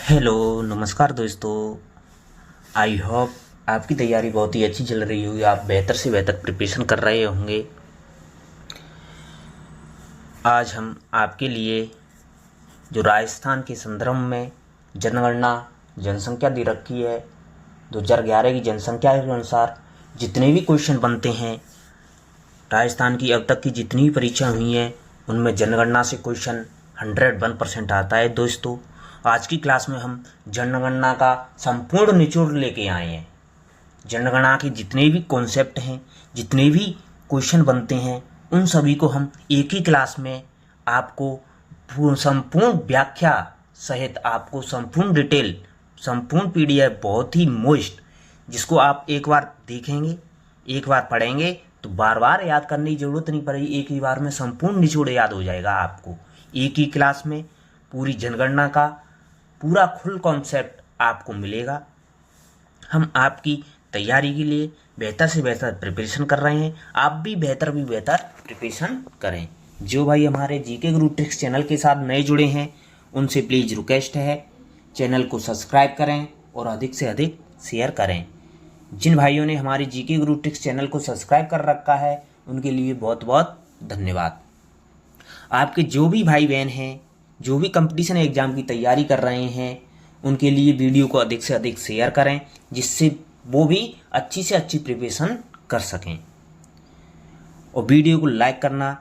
Hello नमस्कार दोस्तों। I hope आपकी तैयारी बहुत ही अच्छी चल रही होगी, आप बेहतर से बेहतर प्रिपरेशन कर रहे होंगे। आज हम आपके लिए जो राजस्थान के संदर्भ में जनगणना जनसंख्या दे रखी है 2011 की जनसंख्या के अनुसार जितने भी क्वेश्चन बनते हैं राजस्थान की अब तक की जितनी भी परीक्षा हुई हैं उनमें जनगणना से क्वेश्चन 101% आता है। दोस्तों आज की क्लास में हम जनगणना का संपूर्ण निचोड़ लेके आए हैं। जनगणना के जितने भी कॉन्सेप्ट हैं, जितने भी क्वेश्चन बनते हैं, उन सभी को हम एक ही क्लास में आपको संपूर्ण व्याख्या सहित आपको संपूर्ण डिटेल, संपूर्ण पीडीएफ बहुत ही मोस्ट, जिसको आप एक बार देखेंगे, एक बार पढ़ेंगे तो बार बार याद करने की ज़रूरत नहीं पड़ेगी। एक ही बार में संपूर्ण निचोड़ याद हो जाएगा आपको। एक ही क्लास में पूरी जनगणना का पूरा फुल कॉन्सेप्ट आपको मिलेगा। हम आपकी तैयारी के लिए बेहतर से बेहतर प्रिपरेशन कर रहे हैं, आप भी बेहतर प्रिपरेशन करें। जो भाई हमारे जीके गुरु ट्रिक्स चैनल के साथ नए जुड़े हैं उनसे प्लीज़ रिक्वेस्ट है चैनल को सब्सक्राइब करें और अधिक से अधिक शेयर करें। जिन भाइयों ने हमारे जीके गुरु ट्रिक्स चैनल को सब्सक्राइब कर रखा है उनके लिए बहुत बहुत धन्यवाद। आपके जो भी भाई बहन हैं जो भी कंपटीशन एग्ज़ाम की तैयारी कर रहे हैं उनके लिए वीडियो को अधिक से अधिक शेयर करें, जिससे वो भी अच्छी से अच्छी प्रिपरेशन कर सकें। और वीडियो को लाइक करना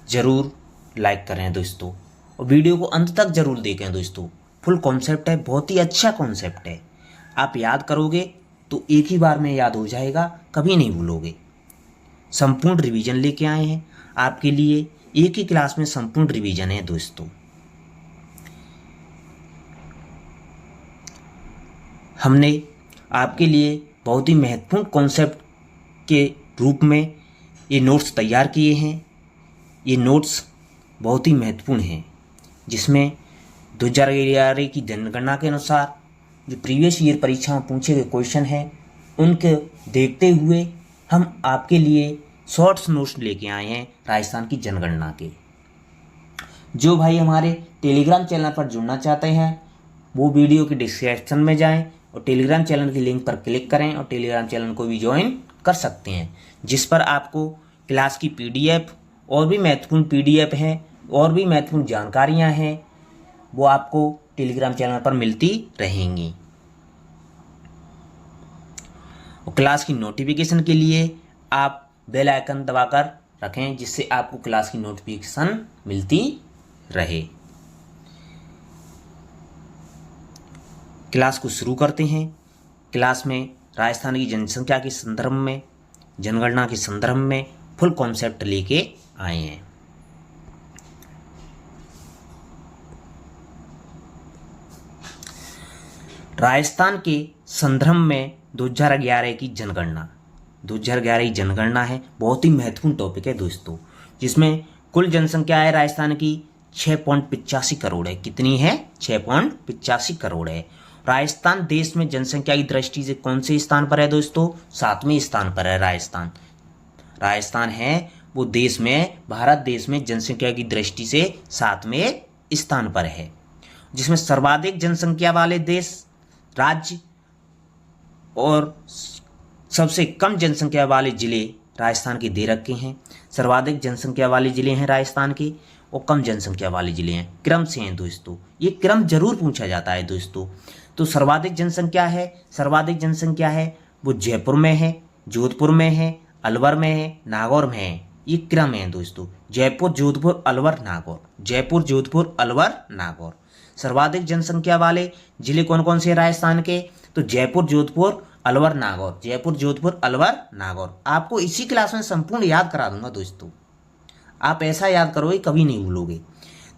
ज़रूर लाइक करें दोस्तों, और वीडियो को अंत तक ज़रूर देखें दोस्तों। फुल कॉन्सेप्ट है, बहुत ही अच्छा कॉन्सेप्ट है। आप याद करोगे तो एक ही बार में याद हो जाएगा, कभी नहीं भूलोगे। संपूर्ण रिवीजन लेके आए हैं आपके लिए, एक ही क्लास में संपूर्ण रिवीजन है दोस्तों। हमने आपके लिए बहुत ही महत्वपूर्ण कॉन्सेप्ट के रूप में ये नोट्स तैयार किए हैं। ये नोट्स बहुत ही महत्वपूर्ण हैं, जिसमें 2011 की जनगणना के अनुसार जो प्रीवियस ईयर परीक्षा में पूछे गए क्वेश्चन हैं उनके देखते हुए हम आपके लिए शॉर्ट्स नोट्स लेके आए हैं राजस्थान की जनगणना के। जो भाई हमारे टेलीग्राम चैनल पर जुड़ना चाहते हैं वो वीडियो के डिस्क्रिप्शन में जाएं और टेलीग्राम चैनल की लिंक पर क्लिक करें और टेलीग्राम चैनल को भी ज्वाइन कर सकते हैं, जिस पर आपको क्लास की पीडीएफ और भी महत्वपूर्ण पीडीएफ हैं और भी महत्वपूर्ण जानकारियां हैं, वो आपको टेलीग्राम चैनल पर मिलती रहेंगी। और क्लास की नोटिफिकेशन के लिए आप बेल आइकन दबाकर रखें, जिससे आपको क्लास की नोटिफिकेशन मिलती रहे। क्लास को शुरू करते हैं। क्लास में राजस्थान की जनसंख्या के संदर्भ में, जनगणना के संदर्भ में फुल कॉन्सेप्ट लेके आए हैं। राजस्थान के संदर्भ में 2011 की जनगणना, 2011 की जनगणना है, बहुत ही महत्वपूर्ण टॉपिक है दोस्तों, जिसमें कुल जनसंख्या है राजस्थान की 6.85 करोड़ है। कितनी है? 6.85 करोड़ है। राजस्थान देश में जनसंख्या की दृष्टि से कौन से स्थान पर है दोस्तों? 7वें स्थान पर है राजस्थान। राजस्थान है वो देश में, भारत देश में जनसंख्या की दृष्टि से 7वें स्थान पर है, जिसमें सर्वाधिक जनसंख्या वाले देश, राज्य और सबसे कम जनसंख्या वाले जिले राजस्थान के दे रखे हैं। सर्वाधिक जनसंख्या वाले जिले हैं राजस्थान के और कम जनसंख्या वाले जिले हैं, क्रम से हैं दोस्तों। ये क्रम जरूर पूछा जाता है दोस्तों। तो सर्वाधिक जनसंख्या है वो जयपुर में है, जोधपुर में है, अलवर में है, नागौर में है। ये क्रम है दोस्तों, जयपुर, जोधपुर, अलवर, नागौर, जयपुर, जोधपुर, अलवर, नागौर। सर्वाधिक जनसंख्या वाले जिले कौन कौन से राजस्थान के? तो जयपुर, जोधपुर, अलवर, नागौर, जयपुर, जोधपुर, अलवर, नागौर। आपको इसी क्लास में संपूर्ण याद करा दूंगा दोस्तों, आप ऐसा याद करोगे कभी नहीं भूलोगे।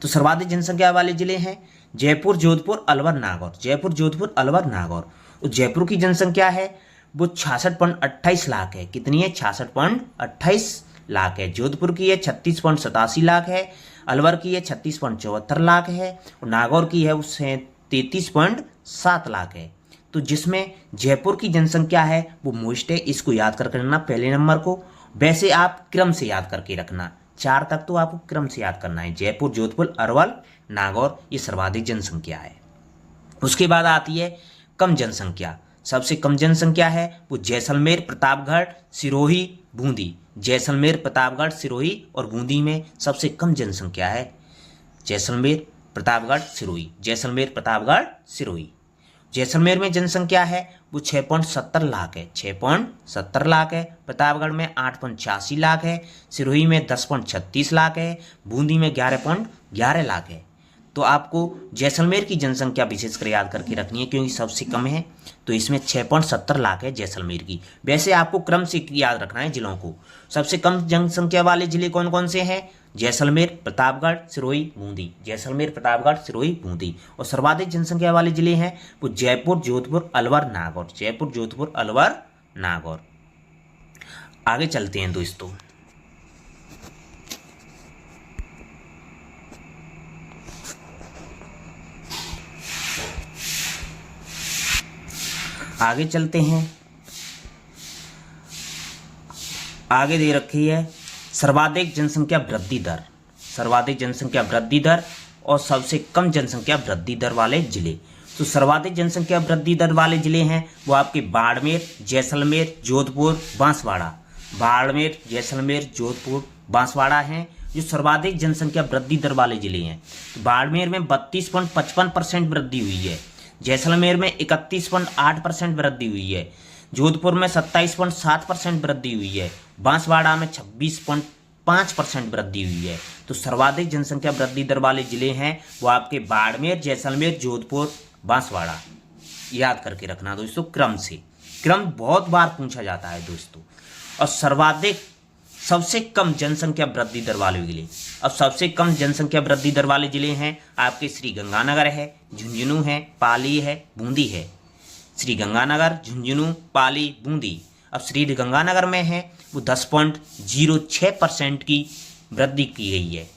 तो सर्वाधिक जनसंख्या वाले जिले हैं जयपुर, जोधपुर, अलवर, नागौर, जयपुर, जोधपुर, अलवर, नागौर। और जयपुर की जनसंख्या है वो 66.28 लाख है। कितनी है? 66.28 लाख है। जोधपुर की है 36.87 लाख है, अलवर की है 36.74 लाख है और नागौर की है उससे 33.7 लाख है। तो जिसमें जयपुर की जनसंख्या है वो मोस्ट है, इसको याद कर रखना पहले नंबर को। वैसे आप क्रम से याद करके रखना, 4 तक तो आपको क्रम से याद करना है। जयपुर, जोधपुर, अरवल, नागौर, ये सर्वाधिक जनसंख्या है। उसके बाद आती है कम जनसंख्या। सबसे कम जनसंख्या है वो जैसलमेर, प्रतापगढ़, सिरोही, बूंदी। जैसलमेर, प्रतापगढ़, सिरोही और बूंदी में सबसे कम जनसंख्या है। जैसलमेर, प्रतापगढ़, सिरोही। जैसलमेर, प्रतापगढ़, सिरोही। जैसलमेर में जनसंख्या है वो 6.70 लाख है। 6.70 लाख है। प्रतापगढ़ में 8.86 लाख है। सिरोही में 10.36 लाख है। बूंदी में 11.11 लाख है। तो आपको जैसलमेर की जनसंख्या विशेषकर याद करके रखनी है क्योंकि सबसे कम है। तो इसमें 6.70 लाख है जैसलमेर की। वैसे आपको क्रम से याद रखना है जिलों को। सबसे कम जनसंख्या वाले जिले कौन कौन से हैं? जैसलमेर, प्रतापगढ़, सिरोही, बूंदी। जैसलमेर, प्रतापगढ़, सिरोही, बूंदी। और सर्वाधिक जनसंख्या वाले जिले हैं वो जयपुर, जोधपुर, अलवर, नागौर। जयपुर, जोधपुर, अलवर, नागौर। आगे चलते हैं दोस्तों। आगे चलते हैं। आगे दे रखी है सर्वाधिक जनसंख्या वृद्धि दर। सर्वाधिक जनसंख्या वृद्धि दर और सबसे कम जनसंख्या वृद्धि दर वाले जिले। तो सर्वाधिक जनसंख्या वृद्धि दर वाले जिले हैं वो आपके बाड़मेर, जैसलमेर, जोधपुर, बांसवाड़ा। बाड़मेर, जैसलमेर, जोधपुर, बांसवाड़ा हैं जो सर्वाधिक जनसंख्या वृद्धि दर वाले जिले हैं। तो बाड़मेर में 32.55% वृद्धि हुई है। जैसलमेर में 31.8% वृद्धि हुई है। जोधपुर में 27.7% वृद्धि हुई है। बांसवाड़ा में 26.5% वृद्धि हुई है। तो सर्वाधिक जनसंख्या वृद्धि दर वाले जिले हैं वो आपके बाड़मेर, जैसलमेर, जोधपुर, बांसवाड़ा। याद करके रखना दोस्तों क्रम से। क्रम बहुत बार पूछा जाता है दोस्तों। और सर्वाधिक सबसे कम जनसंख्या वृद्धि दर वाले जिले। अब सबसे कम जनसंख्या वृद्धि दर वाले जिले हैं आपके श्री गंगानगर है, झुंझुनू है, पाली है, बूंदी है। श्री गंगानगर, झुंझुनू, पाली, बूंदी। अब श्री गंगानगर में है वो 10.06% की वृद्धि की गई है।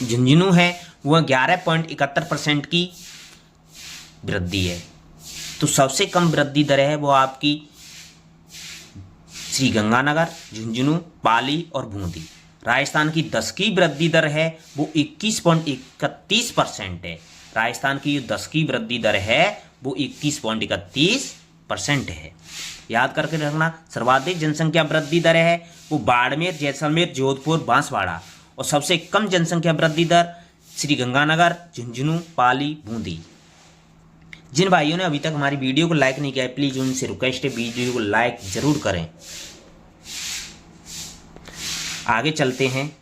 झुंझुनू है वो 11.71% की वृद्धि है। तो सबसे कम वृद्धि दर है वो आपकी श्री गंगानगर, झुंझुनू, पाली और बूंदी। राजस्थान की 10 की वृद्धि दर है वो 21.31% है। राजस्थान की 10 की वृद्धि दर है वो 21.31% है। याद करके रखना। सर्वाधिक जनसंख्या वृद्धि दर है वो बाड़मेर, जैसलमेर, जोधपुर, बांसवाड़ा। और सबसे कम जनसंख्या वृद्धि दर श्री गंगानगर, झुंझुनू, पाली, बूंदी। जिन भाइयों ने अभी तक हमारी वीडियो को लाइक नहीं किया है प्लीज उनसे रिक्वेस्ट है वीडियो को लाइक जरूर करें। आगे चलते हैं।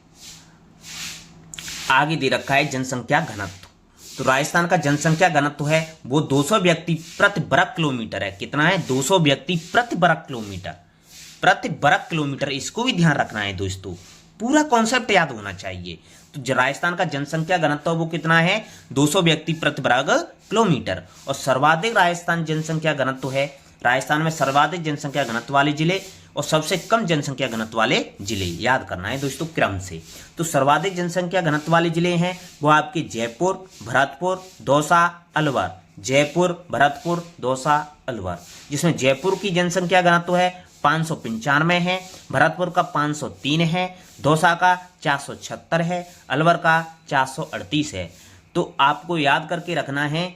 आगे दे रखा है जनसंख्या घनत्व। तो राजस्थान का जनसंख्या घनत्व है वो 200 व्यक्ति प्रति वर्ग किलोमीटर है। कितना है? 200 व्यक्ति प्रति वर्ग किलोमीटर। प्रति वर्ग किलोमीटर, इसको भी ध्यान रखना है दोस्तों। पूरा कॉन्सेप्ट याद होना चाहिए। तो राजस्थान का जनसंख्या घनत्व वो कितना है? 200 व्यक्ति प्रति वर्ग किलोमीटर। और सर्वाधिक राजस्थान जनसंख्या घनत्व है। राजस्थान में सर्वाधिक जनसंख्या घनत्व वाले जिले और सबसे कम जनसंख्या घनत्व वाले जिले याद करना है दोस्तों क्रम से। तो सर्वाधिक जनसंख्या घनत्व वाले जिले हैं वो आपके जयपुर, भरतपुर, दौसा, अलवर। जयपुर, भरतपुर, दौसा, अलवर। जिसमें जयपुर की जनसंख्या घनत्व है 595 है, भरतपुर का 503 है, दौसा का 476 है, अलवर का 438 है। तो आपको याद करके रखना है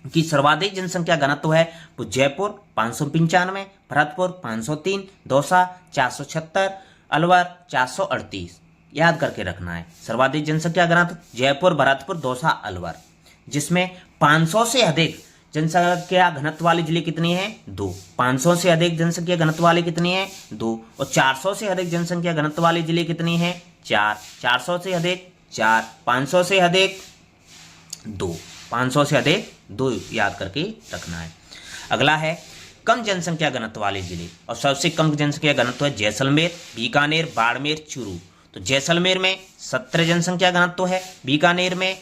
कि सर्वाधिक जनसंख्या घनत्व है वो जयपुर 595, भरतपुर 503, दौसा 476, अलवर 438। याद करके रखना है सर्वाधिक जनसंख्या घनत्व जयपुर, भरतपुर, दौसा, अलवर। जिसमें 500 से अधिक जनसंख्या घनत्व वाले जिले कितने हैं? 2। 500 से अधिक जनसंख्या घनत्व वाले कितने हैं? 2। और 400 से अधिक जनसंख्या घनत्व वाले जिले कितने हैं? 4। 400 से अधिक 4, 500 से अधिक 2, 500 से अधिक 2 याद करके रखना है। अगला है कम जनसंख्या घनत्व वाले जिले। और सबसे कम जनसंख्या घनत्व है जैसलमेर, बीकानेर, बाड़मेर, चूरू। तो जैसलमेर में 17 जनसंख्या घनत्व है, बीकानेर में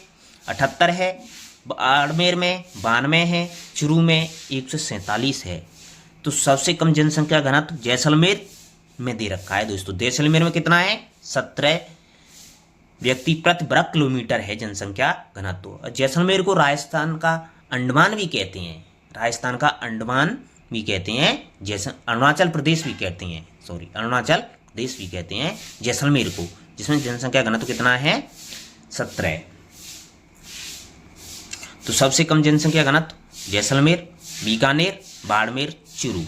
78 है, बाड़मेर में 92 है, चूरू में 147 है। तो सबसे कम जनसंख्या घनत्व जैसलमेर में दे रखा है दोस्तों। जैसलमेर में कितना है? 17 व्यक्ति प्रति वर्ग किलोमीटर है जनसंख्या घनत्व। जैसलमेर को राजस्थान का अंडमान भी कहते हैं। राजस्थान का अंडमान भी कहते हैं, जैसे अरुणाचल प्रदेश भी कहते हैं, अरुणाचल प्रदेश भी कहते हैं जैसलमेर को। जिसमें जनसंख्या घनत्व कितना है? 17। तो सबसे कम जनसंख्या घनत्व जैसलमेर, बीकानेर, बाड़मेर, चूरू।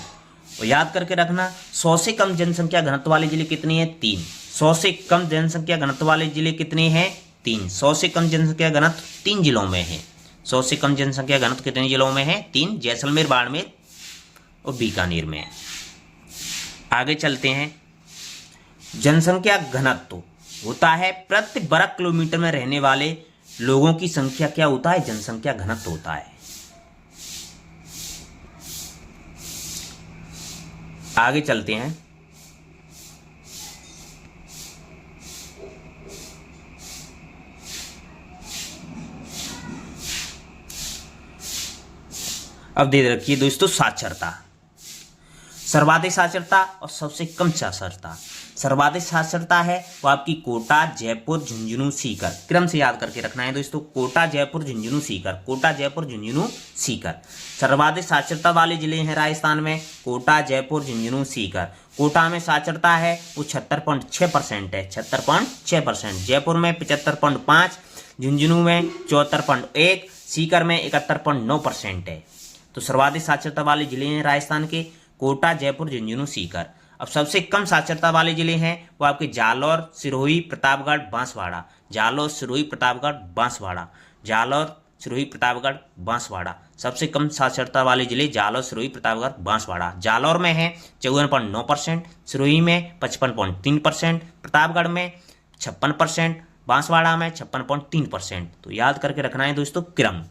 और याद करके रखना 100 से कम जनसंख्या घनत्व वाले जिले कितने हैं? 3। 100 से कम जनसंख्या घनत्व वाले जिले कितने हैं? 3। 100 से कम जनसंख्या घनत्व 3 जिलों में है। 100 से कम जनसंख्या घनत्व कितने जिलों में है? 3, जैसलमेर, बाड़मेर और बीकानेर में। आगे चलते हैं। जनसंख्या घनत्व होता है प्रति वर्ग किलोमीटर में रहने वाले लोगों की संख्या। क्या होता है? जनसंख्या घनत्व होता है। आगे चलते हैं। अब दे रखिए दोस्तों साक्षरता, सर्वाधिक साक्षरता और सबसे कम साक्षरता। सर्वाधिक साक्षरता है वो आपकी कोटा, जयपुर, झुंझुनू, सीकर। क्रम से याद करके रखना है दोस्तों, कोटा, जयपुर, झुंझुनू, सीकर। कोटा, जयपुर, झुंझुनू, सीकर। सर्वाधिक साक्षरता वाले जिले हैं राजस्थान में कोटा, जयपुर, झुंझुनू, सीकर। कोटा में साक्षरता है वो 76.6% है, 76.6%। जयपुर में 75.5, झुंझुनू में 74.1, सीकर में 71.9% है। तो सर्वाधिक साक्षरता वाले जिले हैं राजस्थान के कोटा, जयपुर, झुंझुनू, सीकर। अब सबसे कम साक्षरता वाले जिले हैं वो आपके जालौर, सिरोही, प्रतापगढ़, बांसवाड़ा। जालौर, सिरोही, प्रतापगढ़, बांसवाड़ा। जालौर, सिरोही, प्रतापगढ़, बांसवाड़ा। सबसे कम साक्षरता वाले जिले जालौर, सिरोही, प्रतापगढ़, बांसवाड़ा। जालौर में है 54.9%, सिरोही में 55.3%, प्रतापगढ़ में 56%, बांसवाड़ा में 56.3%। तो याद करके रखना है दोस्तों क्रम।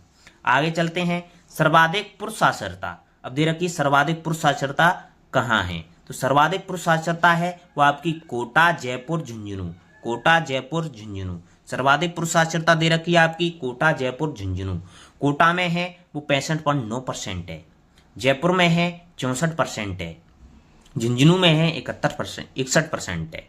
आगे चलते हैं। सर्वाधिक पुरुष साक्षरता। अब दे रखिए सर्वाधिक पुरुष साक्षरता कहाँ है? तो सर्वाधिक पुरुष साक्षरता है वो आपकी कोटा, जयपुर, झुंझुनू। कोटा, जयपुर, झुंझुनू। सर्वाधिक पुरुष साक्षरता दे रखी है आपकी कोटा, जयपुर, झुंझुनू। कोटा में है वो 65.9% है, जयपुर में है 64% है, झुंझुनू में है 61% है।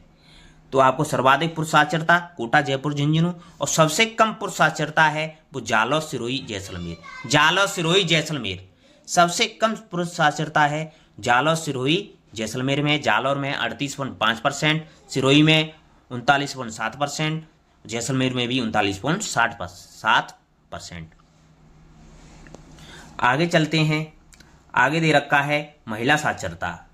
तो आपको सर्वाधिक पुरुष साक्षरता कोटा, जयपुर, झुंझुनू। और सबसे कम पुरुष साक्षरता है वो जालौर, सिरोही, जैसलमेर। जालौर, सिरोही, जैसलमेर। सबसे कम पुरुष साक्षरता है जालौर, सिरोही, जैसलमेर में। जालौर में 38.5%, सिरोही में 39.7%, जैसलमेर में भी 39.7%। आगे चलते हैं। आगे दे रखा है महिला साक्षरता।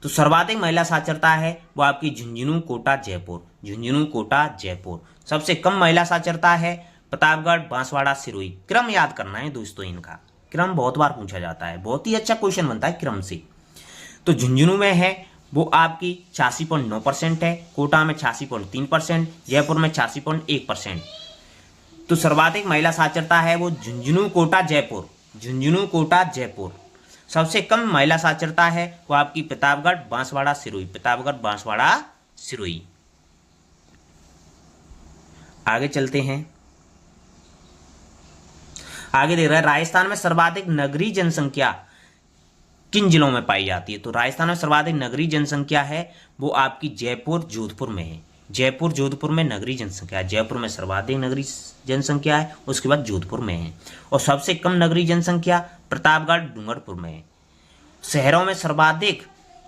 तो सर्वाधिक महिला साक्षरता है वो आपकी झुंझुनू, कोटा, जयपुर। झुंझुनू, कोटा, जयपुर। सबसे कम महिला साक्षरता है प्रतापगढ़, बांसवाड़ा, सिरोही। क्रम याद करना है दोस्तों, इनका क्रम बहुत बार पूछा जाता है, बहुत ही अच्छा क्वेश्चन बनता है क्रम से। तो झुंझुनू में है वो आपकी 86.9% है, कोटा में 86.3%, जयपुर में 86.1%। तो सर्वाधिक महिला साक्षरता है वो झुंझुनू, कोटा, जयपुर। झुंझुनू, कोटा, जयपुर। सबसे कम महिला साक्षरता है वो आपकी प्रतापगढ़, बांसवाड़ा, सिरोही। प्रतापगढ़, बांसवाड़ा, सिरोही। आगे चलते हैं। आगे देख रहे हैं राजस्थान में सर्वाधिक नगरीय जनसंख्या किन जिलों में पाई जाती है? तो राजस्थान में सर्वाधिक नगरीय जनसंख्या है वो आपकी जयपुर, जोधपुर में है। जयपुर, जोधपुर में नगरीय जनसंख्या है। जयपुर में सर्वाधिक नगरीय जनसंख्या है, उसके बाद जोधपुर में है। और सबसे कम नगरीय जनसंख्या प्रतापगढ़, डूंगरपुर में है। शहरों में सर्वाधिक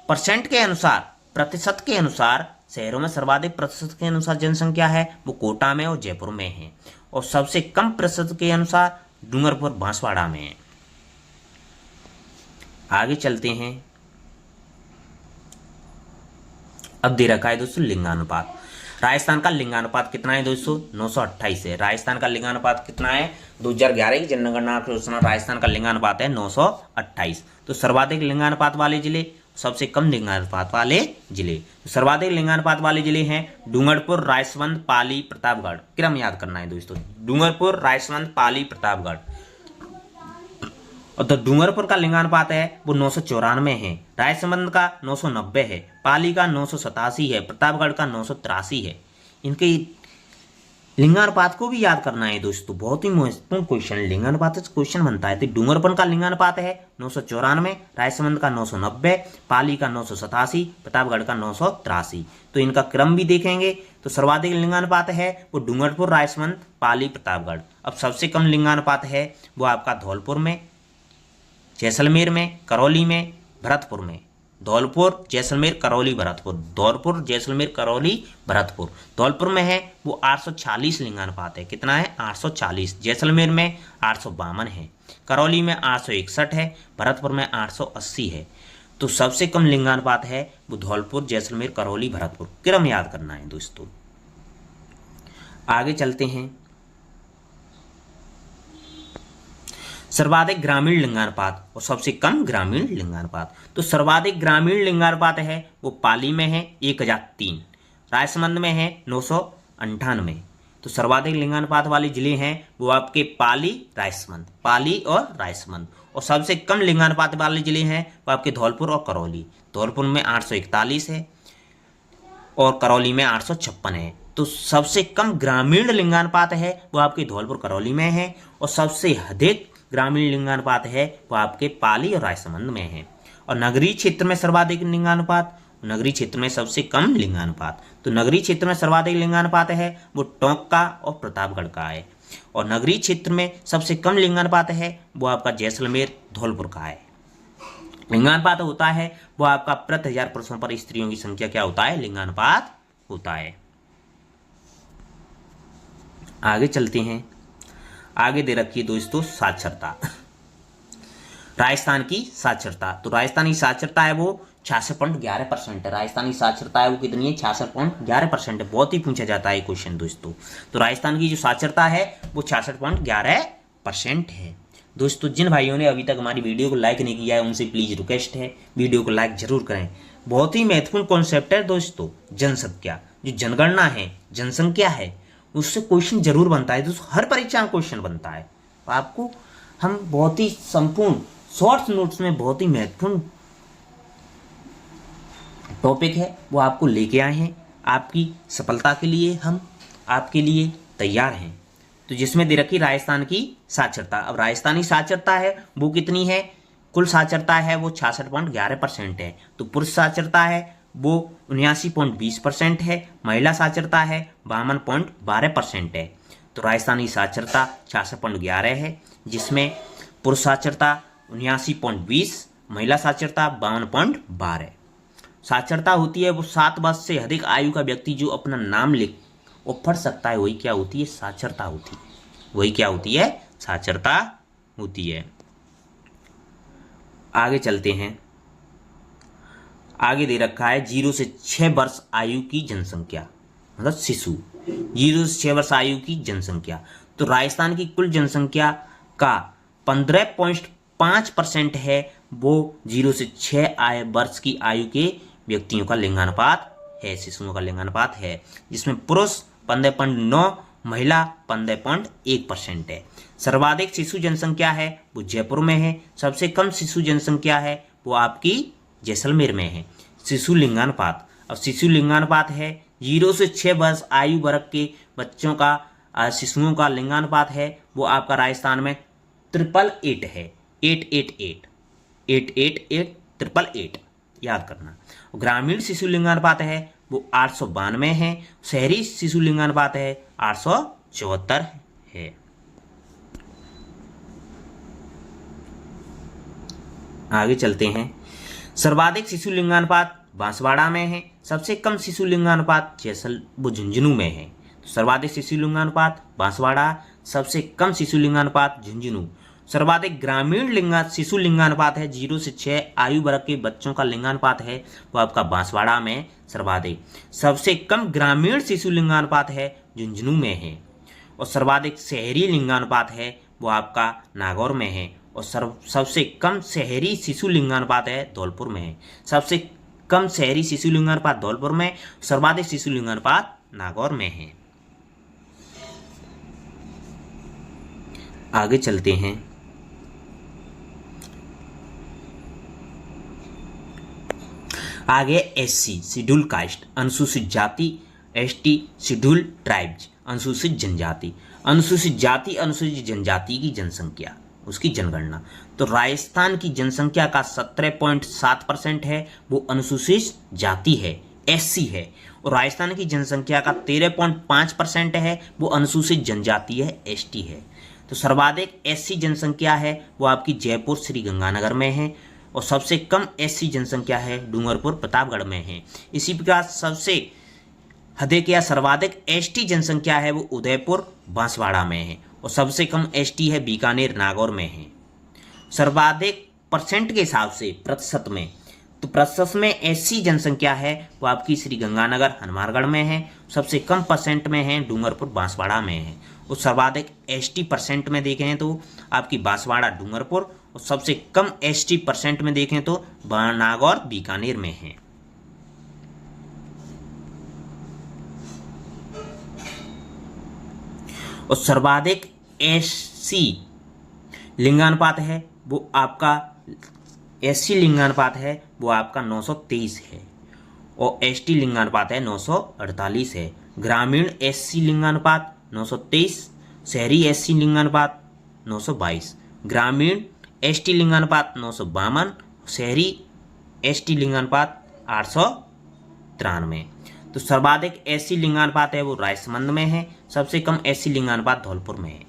परसेंट के अनुसार, प्रतिशत के अनुसार, शहरों में सर्वाधिक प्रतिशत के अनुसार जनसंख्या है वो कोटा में और जयपुर में है। और सबसे कम प्रतिशत के अनुसार डूंगरपुर, बांसवाड़ा में है। आगे चलते हैं। अब दे रखा है दोस्तों लिंगानुपात। राजस्थान का लिंगानुपात कितना है दोस्तों? 928 है। राजस्थान का लिंगानुपात कितना है? 2011 की जनगणना के अनुसार राजस्थान का लिंगानुपात है 928। तो सर्वाधिक लिंगानुपात वाले जिले, सबसे कम लिंगानुपात वाले जिले। तो सर्वाधिक लिंगानुपात वाले जिले हैं डूंगरपुर, राजसमंद, पाली, प्रतापगढ़। क्रम याद करना है दोस्तों, डूंगरपुर, राजसमंद, पाली, प्रतापगढ़। और तो डूंगरपुर का लिंगानुपात है वो 994 है, राजसमंद का 990 है, पाली का 987 है, प्रतापगढ़ का 983 है। इनके लिंगानुपात को भी याद करना है दोस्तों, बहुत ही महत्वपूर्ण क्वेश्चन लिंगानुपात से क्वेश्चन बनता है। तो डूंगरपुर का लिंगानुपात है 994, राजसमंद का 990, पाली का 987, प्रतापगढ़ का 983। तो इनका क्रम भी देखेंगे तो सर्वाधिक लिंगानुपात है वो डूंगरपुर, राजसमंद, पाली, प्रतापगढ़। अब सबसे कम लिंगानुपात है वो आपका धौलपुर में, जैसलमेर में, करौली में, भरतपुर में। धौलपुर, जैसलमेर, करौली, भरतपुर। धौलपुर, जैसलमेर, करौली, भरतपुर। धौलपुर में है वो 840 लिंगानुपात है। कितना है? 840। जैसलमेर में 852 है। करौली में 861 है। भरतपुर में 880 है। तो सबसे कम लिंगानुपात है वो धौलपुर, जैसलमेर, करौली, भरतपुर। क्रम याद करना है दोस्तों। आगे चलते हैं। सर्वाधिक ग्रामीण लिंगानुपात और सबसे कम ग्रामीण लिंगानुपात। तो सर्वाधिक ग्रामीण लिंगानुपात है वो पाली में है 1003, राजसमंद में है 998। तो सर्वाधिक लिंगानुपात वाले जिले हैं वो आपके पाली, राजसमंद, पाली और राजसमंद। और सबसे कम लिंगानुपात वाले जिले हैं वो आपके धौलपुर और करौली। धौलपुर में 841 है और करौली में 856 है। तो सबसे कम ग्रामीण लिंगानुपात है वो आपके धौलपुर, करौली में है और सबसे अधिक ग्रामीण लिंगानुपात है वो आपके पाली और राजसमंद में है। और नगरीय क्षेत्र में सर्वाधिक लिंगानुपात, नगरीय क्षेत्र में सबसे कम लिंगानुपात। तो नगरीय क्षेत्र में सर्वाधिक लिंगानुपात है वो टोंक का और प्रतापगढ़ का है। और नगरीय क्षेत्र में सबसे कम लिंगानुपात है वो आपका जैसलमेर, धौलपुर का है। लिंगानुपात होता है वो आपका प्रति 1000 पुरुषों पर स्त्रियों की संख्या क्या होता है? लिंगानुपात होता है। आगे चलते हैं। आगे दे रखी है दोस्तों साक्षरता। राजस्थान की साक्षरता। तो राजस्थानी साक्षरता है वो 66.11% है। राजस्थानी साक्षरता है वो कितनी है? 66.11% है। बहुत ही पूछा जाता है क्वेश्चन दोस्तों। तो राजस्थान की जो साक्षरता है वो 66.11% है। दोस्तों जिन भाइयों ने अभी तक हमारी वीडियो को लाइक नहीं किया है उनसे प्लीज रिक्वेस्ट है वीडियो को लाइक जरूर करें। बहुत ही महत्वपूर्ण कॉन्सेप्ट है दोस्तों जनसंख्या। जो जनगणना है, जनसंख्या है, उससे क्वेश्चन जरूर बनता है दोस्तों। हर परीक्षा में क्वेश्चन बनता है। तो आपको हम बहुत ही संपूर्ण शॉर्ट्स नोट्स में बहुत ही महत्वपूर्ण टॉपिक है वो आपको लेके आए हैं। आपकी सफलता के लिए हम आपके लिए तैयार हैं। तो जिसमें दे रखी राजस्थान की साक्षरता। अब राजस्थानी साक्षरता है वो कितनी है? कुल साक्षरता है वो 66.11% है। तो पुरुष साक्षरता है वो 79.20% है। महिला साक्षरता है 52.12% है। तो राजस्थानी साक्षरता 66.11 है, जिसमें पुरुष साक्षरता 79.20, महिला साक्षरता 52.12। साक्षरता होती है वो 7 वर्ष से अधिक आयु का व्यक्ति जो अपना नाम लिख और पढ़ सकता है, वही क्या होती है? साक्षरता होती है। वही क्या होती है? साक्षरता होती है। आगे चलते हैं। आगे दे रखा है 0 से 6 वर्ष आयु की जनसंख्या, मतलब शिशु। 0 से 6 वर्ष आयु की जनसंख्या। तो राजस्थान की कुल जनसंख्या का 15.5% है वो 0 से 6 वर्ष की आयु के व्यक्तियों का लिंगानुपात है, शिशुओं का लिंगानुपात है, जिसमें पुरुष 15.9, महिला 15.1% है। सर्वाधिक शिशु जनसंख्या है वो जयपुर में है। सबसे कम शिशु जनसंख्या है वो आपकी जैसलमेर में है। शिशु लिंगानुपात। अब शिशु लिंगानुपात है 0 से 6 वर्ष आयु वर्ग के बच्चों का शिशुओं का लिंगानुपात है वो आपका राजस्थान में 888 है। 888 याद करना। ग्रामीण शिशु लिंगानुपात है वो 892 है। शहरी शिशु लिंगानुपात है 874 है। आगे चलते हैं। सर्वाधिक शिशु लिंगानुपात बांसवाड़ा में है। सबसे कम शिशु लिंगानुपात झुंझुनू में है। तो सर्वाधिक शिशु लिंगानुपात बांसवाड़ा, सबसे कम शिशु लिंगानुपात झुंझुनू। सर्वाधिक ग्रामीण शिशु लिंगानुपात है 0 से 6 आयु वर्ग के बच्चों का लिंगानुपात है वो आपका बांसवाड़ा में सर्वाधिक। सबसे कम ग्रामीण शिशु लिंगानुपात है झुंझुनू में है। और सर्वाधिक शहरी लिंगानुपात है वो आपका नागौर में है। और सबसे कम शहरी शिशु लिंगानुपात है धौलपुर में है। सबसे कम शहरी शिशु लिंगानुपात धौलपुर में, सर्वाधिक शिशु लिंगानुपात नागौर में है। आगे चलते हैं। आगे एससी शेड्यूल कास्ट, अनुसूचित जाति, एसटी शेड्यूल ट्राइब्स, अनुसूचित जनजाति। अनुसूचित जाति, अनुसूचित जनजाति की जनसंख्या, उसकी जनगणना। तो राजस्थान की जनसंख्या का 17.7% है वो अनुसूचित जाति है, एससी है। और राजस्थान की जनसंख्या का 13.5% है वो अनुसूचित जनजाति है, एसटी है। तो सर्वाधिक एससी जनसंख्या है वो आपकी जयपुर श्री गंगानगर में है। और सबसे कम एससी जनसंख्या है डूंगरपुर प्रतापगढ़ में है। इसी प्रकार सबसे अधिक या सर्वाधिक एसटी जनसंख्या है वो उदयपुर बांसवाड़ा में है और सबसे कम एसटी है बीकानेर नागौर में है। सर्वाधिक परसेंट के हिसाब से प्रतिशत में, तो प्रतिशत में एससी जनसंख्या है वो आपकी श्री गंगानगर हनुमानगढ़ में है, सबसे कम परसेंट में है डूंगरपुर बांसवाड़ा में है। और सर्वाधिक एसटी परसेंट में देखें तो आपकी बांसवाड़ा डूंगरपुर, और सबसे कम एसटी परसेंट में देखें तो नागौर बीकानेर में है। और सर्वाधिक एससी लिंगानुपात है वो आपका एससी लिंगानुपात है वो आपका 923 है और एसटी लिंगानुपात है 948 है। ग्रामीण एससी लिंगानुपात 923, शहरी एससी लिंगानुपात 922, ग्रामीण एसटी लिंगानुपात 952, शहरी एसटी लिंगानुपात 893। तो सर्वाधिक एससी लिंगानुपात है वो राजसमंद में है, सबसे कम एससी लिंगानुपात धौलपुर में है।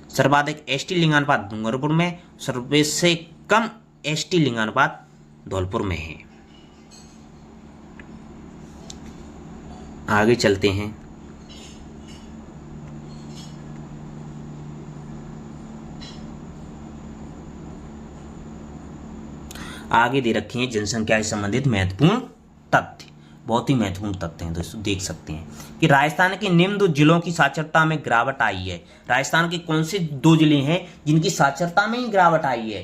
सर्वाधिक एसटी लिंगानुपात डूंगरपुर में, सबसे कम एसटी लिंगानुपात धौलपुर में है। आगे चलते हैं। आगे दे रखे हैं जनसंख्या से संबंधित महत्वपूर्ण तथ्य। बहुत ही महत्वपूर्ण तथ्य हैं दोस्तों, देख सकते हैं कि राजस्थान के निम्न 2 जिलों की साक्षरता में गिरावट आई है। राजस्थान के कौन से 2 जिले हैं जिनकी साक्षरता में ही गिरावट आई है,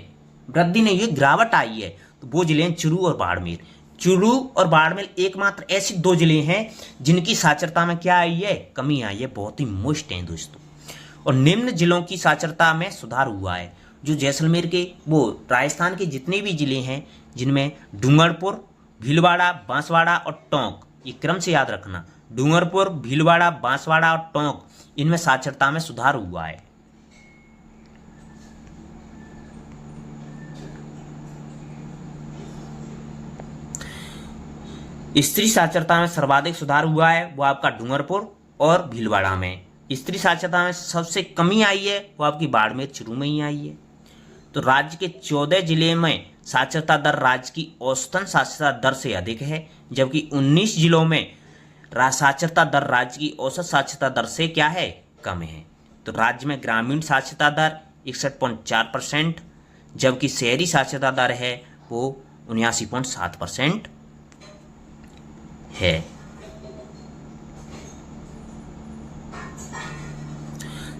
वृद्धि नहीं है, गिरावट आई है? तो वो जिले हैं चूरू और बाड़मेर। चूरू और बाड़मेर एकमात्र ऐसे 2 जिले हैं जिनकी साक्षरता में क्या आई है, कमी आई है। बहुत ही मुश्त हैं दोस्तों। और निम्न जिलों की साक्षरता में सुधार हुआ है, जो जैसलमेर के, वो राजस्थान के जितने भी जिले हैं जिनमें डूंगरपुर, भीलवाड़ा, बांसवाड़ा और टोंक, ये क्रम से याद रखना, डूंगरपुर, भीलवाड़ा, बांसवाड़ा और टोंक, इनमें साक्षरता में सुधार हुआ है। स्त्री साक्षरता में सर्वाधिक सुधार हुआ है वो आपका डूंगरपुर और भीलवाड़ा में। स्त्री साक्षरता में सबसे कमी आई है वो आपकी बाड़मेर चूरू में ही आई है। तो राज्य के 14 जिले में साक्षरता दर राज्य की औसतन साक्षरता दर से अधिक है, जबकि 19 जिलों में साक्षरता दर राज्य की औसत साक्षरता दर से क्या है, कम है। तो राज्य में ग्रामीण साक्षरता दर 61.4%, जबकि शहरी साक्षरता दर है वो 79.7% है।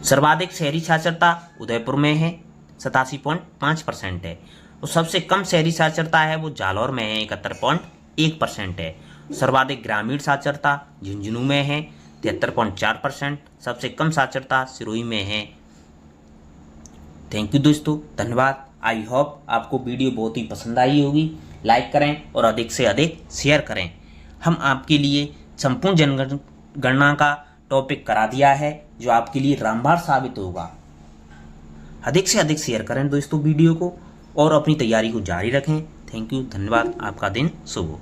सर्वाधिक शहरी साक्षरता उदयपुर में है, 87.5% है। और सबसे कम शहरी साक्षरता है वो जालौर में है, 71.1% है। सर्वाधिक ग्रामीण साक्षरता झुंझुनू में है, 73.4%। सबसे कम साक्षरता सिरोही में है। थैंक यू दोस्तों, धन्यवाद। आई होप आपको वीडियो बहुत ही पसंद आई होगी। लाइक करें और अधिक से अधिक शेयर करें। हम आपके लिए संपूर्ण जनगणना का टॉपिक करा दिया है जो आपके लिए रामबाण साबित होगा। अधिक से अधिक शेयर करें दोस्तों वीडियो को और अपनी तैयारी को जारी रखें। थैंक यू, धन्यवाद। आपका दिन शुभ हो।